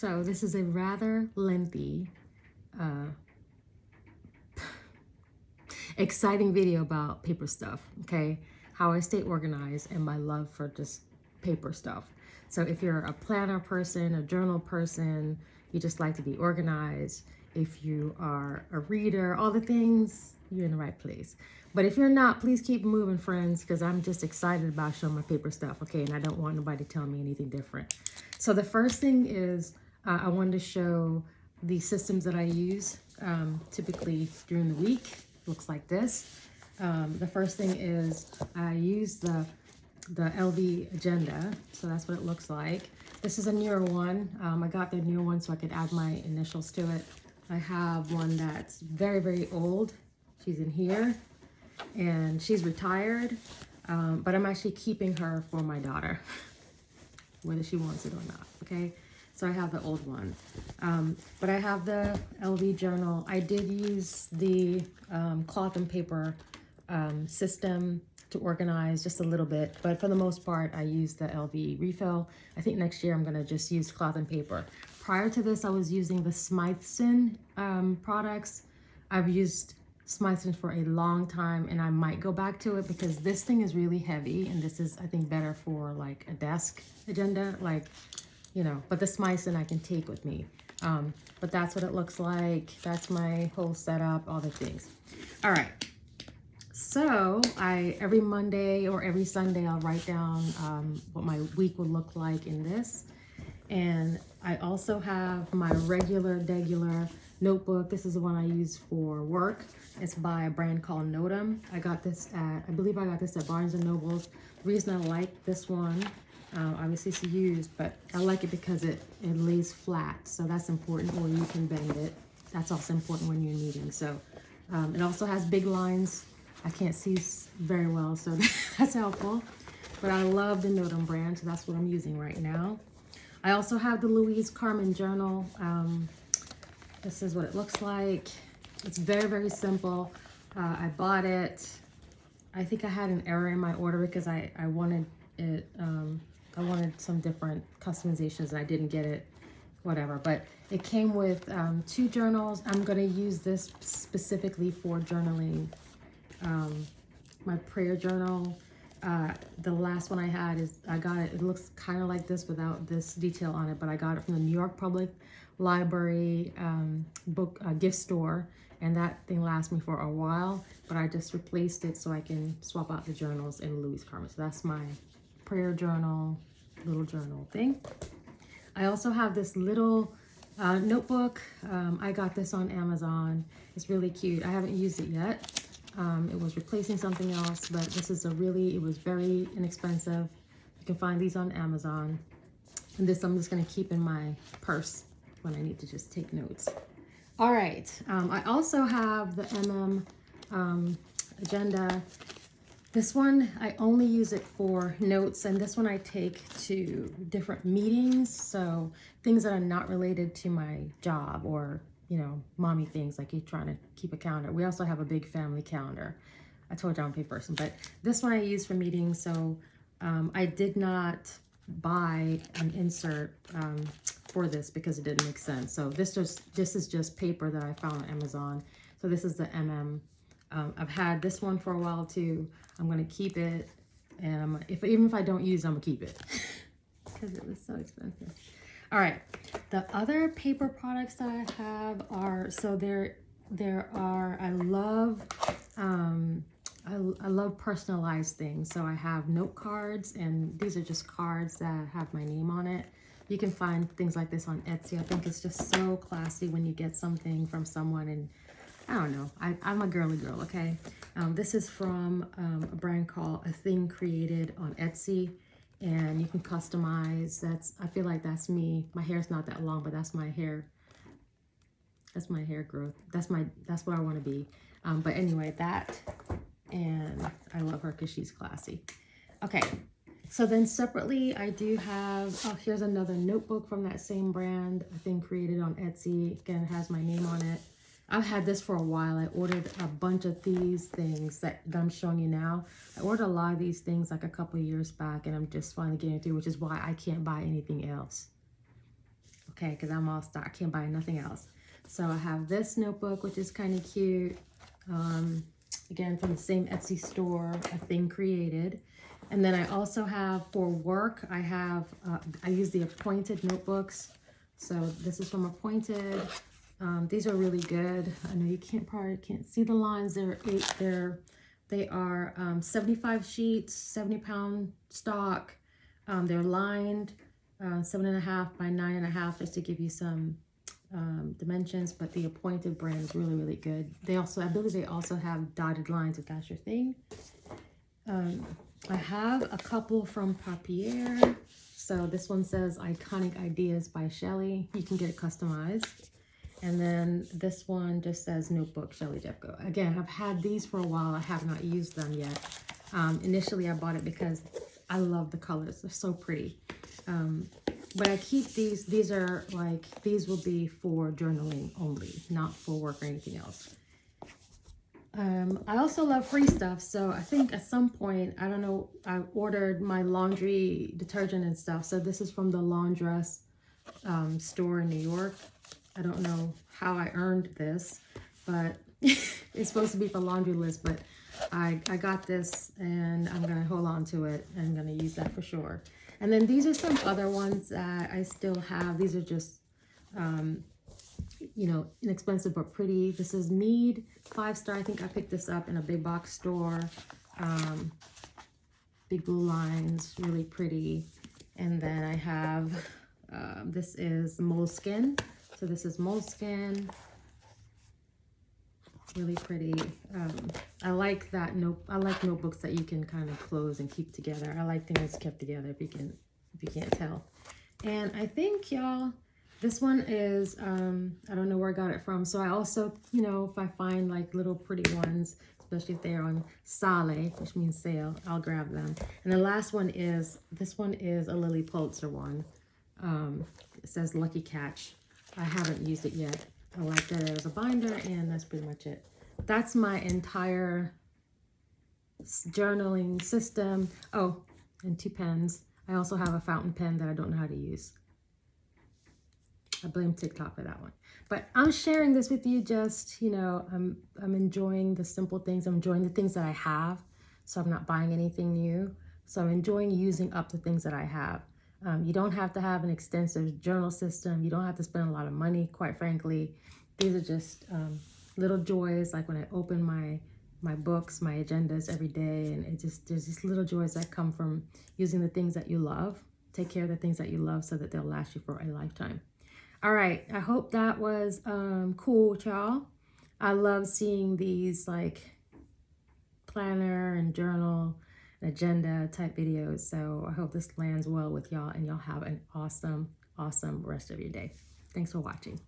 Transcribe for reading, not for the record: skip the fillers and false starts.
So this is a rather lengthy, exciting video about paper stuff, okay? How I stay organized and my love for just paper stuff. So if you're a planner person, a journal person, you just like to be organized, if you are a reader, all the things, you're in the right place. But if you're not, please keep moving, friends, because I'm just excited about showing my paper stuff, okay? And I don't want nobody to tell me anything different. So the first thing is I wanted to show the systems that I use typically during the week. Looks like this. The first thing is I use the LV agenda. So that's what it looks like. This is a newer one. I got the newer one so I could add my initials to it. I have one that's very, very old. She's in here and she's retired, but I'm actually keeping her for my daughter, whether she wants it or not, okay? So I have the old one, but I have the LV journal. I did use the cloth and paper system to organize just a little bit, but for the most part, I use the LV refill. I think next year I'm gonna just use cloth and paper. Prior to this, I was using the Smythson products. I've used Smythson for a long time and I might go back to it because this thing is really heavy and this is, I think, better for like a desk agenda, like, you know, but the Smythson I can take with me. But that's what it looks like. That's my whole setup, all the things. All right. So every Monday or every Sunday, I'll write down what my week will look like in this. And I also have my regular notebook. This is the one I use for work. It's by a brand called Notum. I believe I got this at Barnes & Noble's. The reason I like this one, obviously it's used, but I like it because it lays flat. So that's important, or you can bend it. That's also important when you're kneading. So it also has big lines. I can't see very well, so that's helpful. But I love the Notum brand, so that's what I'm using right now. I also have the Louise Carmen journal. This is what it looks like. It's very, very simple. I bought it. I think I had an error in my order because I wanted it. I wanted some different customizations and I didn't get it, whatever. But it came with 2 journals. I'm gonna use this specifically for journaling. My prayer journal. The last one I had I got it. It looks kind of like this without this detail on it, but I got it from the New York Public Library book gift store, and that thing lasts me for a while. But I just replaced it so I can swap out the journals in Louise Carmen. So that's my prayer journal, little journal thing. I also have this little notebook. I got this on Amazon. It's really cute. I haven't used it yet. It was replacing something else, but this is it was very inexpensive. You can find these on Amazon. And this I'm just gonna keep in my purse when I need to just take notes. All right, I also have the agenda. This one, I only use it for notes, and this one I take to different meetings. So things that are not related to my job or, you know, mommy things, like you're trying to keep a calendar. We also have a big family calendar. I told you I'm a paper person, but this one I use for meetings. So I did not buy an insert for this because it didn't make sense. So this is just paper that I found on Amazon. So this is the I've had this one for a while too. I'm gonna keep it, and even if I don't use it, I'm gonna keep it because it was so expensive. All right, the other paper products that I have are, so there are, I love personalized things. So I have note cards, and these are just cards that have my name on it. You can find things like this on Etsy. I think it's just so classy when you get something from someone, and I don't know, I'm a girly girl, okay? This is from a brand called A Thing Created on Etsy. And you can customize. I feel like that's me. My hair's not that long, but that's my hair. That's my hair growth. That's what I want to be. But anyway, and I love her because she's classy. Okay, so then separately, I do have, here's another notebook from that same brand, A Thing Created on Etsy. Again, it has my name on it. I've had this for a while. I ordered a bunch of these things that I'm showing you now. I ordered a lot of these things like a couple of years back, and I'm just finally getting through, which is why I can't buy anything else. okay, because I'm all stock. I can't buy nothing else. So I have this notebook, which is kind of cute. Again, from the same Etsy store, A Thing Created. And then I also have, for work, I use the Appointed notebooks. So this is from Appointed. These are really good. I know you probably can't see the lines. They are 75 sheets, 70-pound stock. They're lined 7.5 by 9.5, just to give you some dimensions. But the Appointed brand is really, really good. I believe they also have dotted lines if that's your thing. I have a couple from Papier. So this one says Iconic Ideas by Shelly. You can get it customized. And then this one just says Notebook, Shelly Jeffco. Again, I've had these for a while. I have not used them yet. Initially, I bought it because I love the colors. They're so pretty. But I keep these. These will be for journaling only, not for work or anything else. I also love free stuff. So I think at some point, I don't know, I ordered my laundry detergent and stuff. So this is from the Laundress store in New York. I don't know how I earned this, but it's supposed to be for laundry list, but I got this and I'm going to hold on to it. I'm going to use that for sure. And then these are some other ones that I still have. These are just, you know, inexpensive but pretty. This is Mead 5-star. I think I picked this up in a big box store. Big blue lines, really pretty. And then I have, this is Moleskine. So this is Moleskine, really pretty. I like that I like notebooks that you can kind of close and keep together. I like things kept together if you can't tell. And I think, y'all, this one is, I don't know where I got it from. So I also, you know, if I find like little pretty ones, especially if they're on Sale, which means sale, I'll grab them. And the last one is, this one is a Lily Pulitzer one. It says Lucky Catch. I haven't used it yet. I like that it was a binder, and that's pretty much it. That's my entire journaling system. Oh, and 2 pens. I also have a fountain pen that I don't know how to use. I blame TikTok for that one. But I'm sharing this with you just, you know, I'm enjoying the simple things. I'm enjoying the things that I have. So I'm not buying anything new. So I'm enjoying using up the things that I have. You don't have to have an extensive journal system. You don't have to spend a lot of money, quite frankly. These are just little joys, like when I open my books, my agendas every day, and there's just little joys that come from using the things that you love. Take care of the things that you love so that they'll last you for a lifetime. All right, I hope that was cool with y'all. I love seeing these like planner and journal agenda type videos. So I hope this lands well with y'all and y'all have an awesome rest of your day. Thanks for watching.